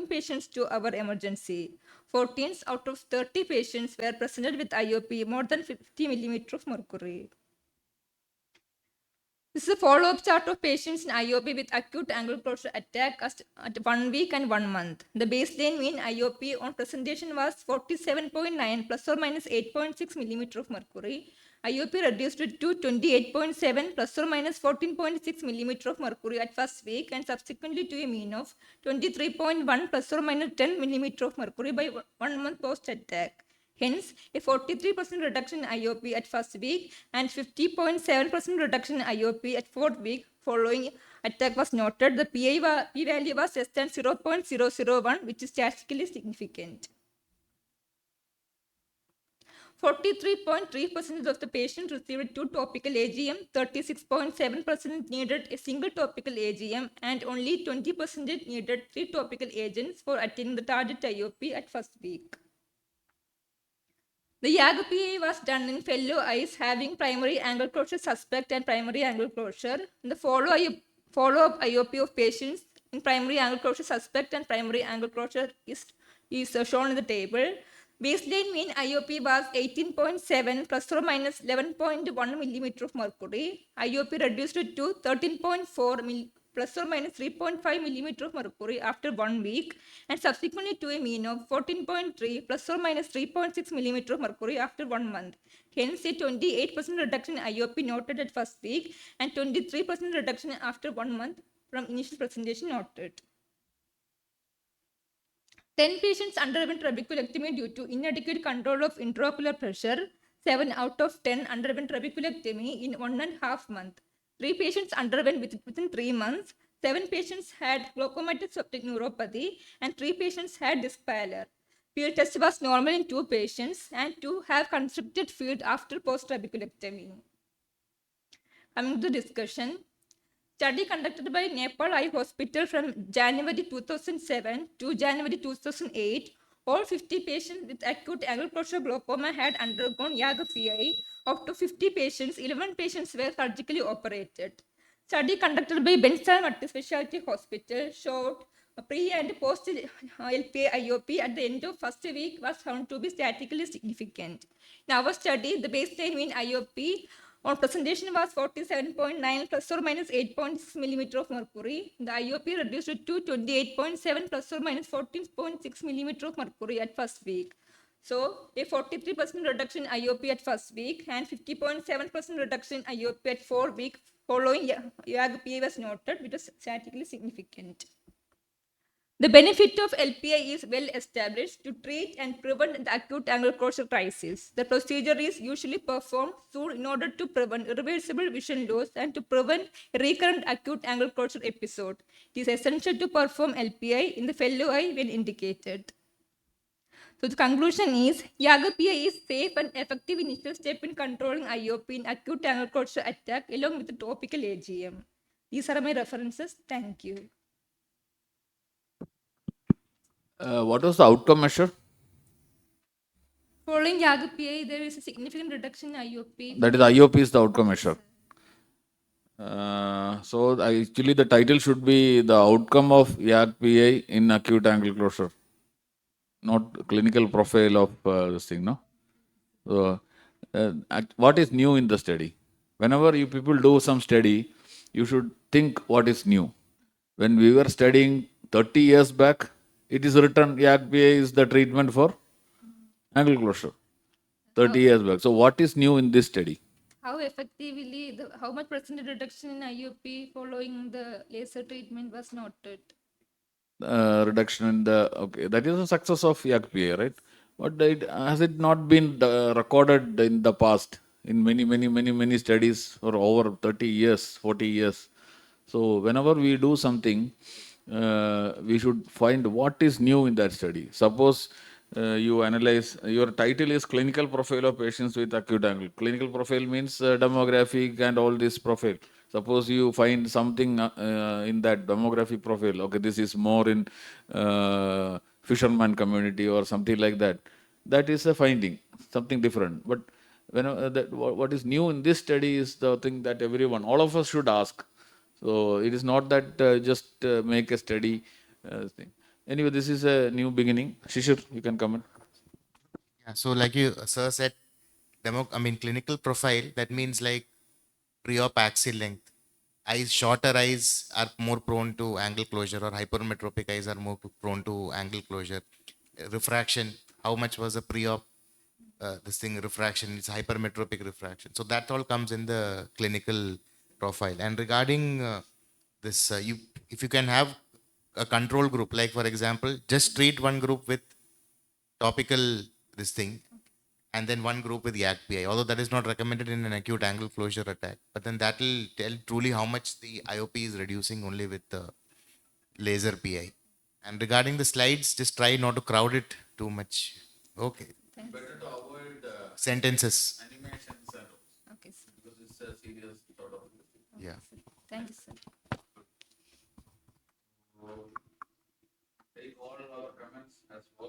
patients to our emergency. 14 out of 30 patients were presented with IOP more than 50 millimeter of mercury. This is a follow-up chart of patients in IOP with acute angle closure attack at 1 week and 1 month. The baseline mean IOP on presentation was 47.9 plus or minus 8.6 millimeter of mercury. IOP reduced to 28.7 plus or minus 14.6 millimeter of mercury at first week and subsequently to a mean of 23.1 plus or minus 10 millimeter of mercury by 1 month post-attack. Hence, a 43% reduction in IOP at first week and 50.7% reduction in IOP at fourth week following attack was noted. The p-value was less than 0.001, which is statistically significant. 43.3% of the patients received 2 topical AGM, 36.7% needed a single topical AGM, and only 20% needed 3 topical agents for attaining the target IOP at first week. The ACUTE was done in fellow eyes having primary angle closure suspect and primary angle closure. The follow-up IOP of patients in primary angle closure suspect and primary angle closure is shown in the table. Baseline mean IOP was 18.7 plus or minus 11.1 millimeter of mercury. IOP reduced to 13.4 plus or minus 3.5 millimeter of mercury after 1 week and subsequently to a mean of 14.3 plus or minus 3.6 millimeter of mercury after 1 month. Hence, a 28% reduction in IOP noted at first week and 23% reduction after 1 month from initial presentation noted. 10 patients underwent trabeculectomy due to inadequate control of intraocular pressure. 7 out of 10 underwent trabeculectomy in 1.5 months. 3 patients underwent within 3 months. 7 patients had glaucomatous optic neuropathy and 3 patients had disc pallor. Field test was normal in 2 patients and 2 have constricted field after post-trabeculectomy. Coming to the discussion. Study conducted by Nepal Eye Hospital from January 2007 to January 2008. All 50 patients with acute angle closure glaucoma had undergone YAG-PI. Of to 50 patients, 11 patients were surgically operated. Study conducted by Bensal Multispecialty Hospital showed pre and post LPA IOP at the end of first week was found to be statistically significant. In our study, the baseline mean IOP on presentation was 47.9 plus or minus 8.6 millimeter of mercury. The IOP reduced to 28.7 plus or minus 14.6 millimeter of mercury at first week. So, a 43% reduction in IOP at first week and 50.7% reduction in IOP at 4 week following YAG-PA was noted, which was statistically significant. The benefit of LPI is well established to treat and prevent the acute angle closure crisis. The procedure is usually performed soon in order to prevent irreversible vision loss and to prevent a recurrent acute angle closure episode. It is essential to perform LPI in the fellow eye when indicated. So the conclusion is YAG-PA is safe and effective initial step in controlling IOP in acute angle closure attack along with the topical AGM. These are my references. Thank you. What was the outcome measure? Following YAG-PA, there is a significant reduction in IOP. That is IOP is the outcome measure. So actually the title should be the outcome of YAG-PA in acute angle closure, not clinical profile of this thing, no? So, what is new in the study? Whenever you people do some study, you should think what is new. When we were studying 30 years back, it is written YAG-PA is the treatment for angle closure. 30 years back. So what is new in this study? How effectively, how much percentage reduction in IOP following the laser treatment was noted? Reduction in the, okay, that is a success of YAG-PA, right? But has it not been recorded in the past in many studies for over 30 years, 40 years? So whenever we do something, we should find what is new in that study. Suppose you analyze, your title is clinical profile of patients with acute angle. Clinical profile means demographic and all this profile. Suppose you find something in that demographic profile, okay, this is more in fisherman community or something like that. That is a finding, something different. But what is new in this study is the thing that everyone, all of us should ask. So it is not that just make a study thing. Anyway, this is a new beginning. Shishir, you can comment. Yeah, so like you, sir said, clinical profile, that means like pre-op axial length. Eyes, shorter eyes are more prone to angle closure, or hypermetropic eyes are more prone to angle closure. Refraction, how much was the pre-op, this thing, refraction, it's hypermetropic refraction. So that all comes in the clinical profile. And regarding if you can have a control group, like for example, just treat one group with topical this thing, and then one group with yak PI, although that is not recommended in an acute angle closure attack. But then that will tell truly how much the IOP is reducing only with the laser PI. And regarding the slides, just try not to crowd it too much. Okay. Better to avoid Sentences. animations and Okay, sir. because it's a serious sort of. Yeah. Thank you, sir. Take all our comments as well.